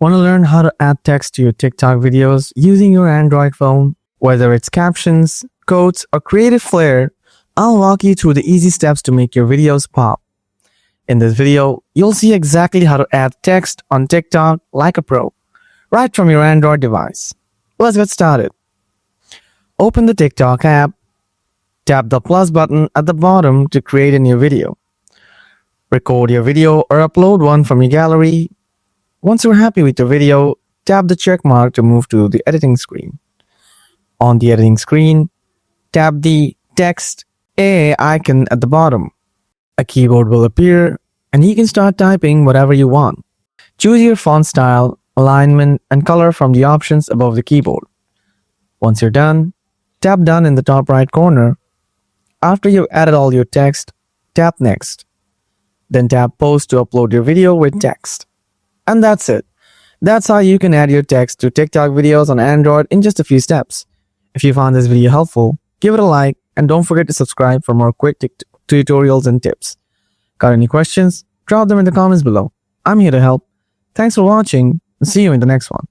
Want to learn how to add text to your TikTok videos using your Android phone? Whether it's captions, quotes, or creative flair, I'll walk you through the easy steps to make your videos pop. In this video, you'll see exactly how to add text on TikTok like a pro, right from your Android device. Let's get started. Open the TikTok app. Tap the plus button at the bottom to create a new video. Record your video or upload one from your gallery. Once you're happy with your video, tap the check mark to move to the editing screen. On the editing screen, tap the text AA icon at the bottom. A keyboard will appear and you can start typing whatever you want. Choose your font style, alignment, and color from the options above the keyboard. Once you're done, tap done in the top right corner. After you've added all your text, tap next. Then tap post to upload your video with text. And that's it. That's how you can add your text to TikTok videos on Android in just a few steps. If you found this video helpful, give it a like and don't forget to subscribe for more quick tutorials and tips. Got any questions? Drop them in the comments below. I'm here to help. Thanks for watching and see you in the next one.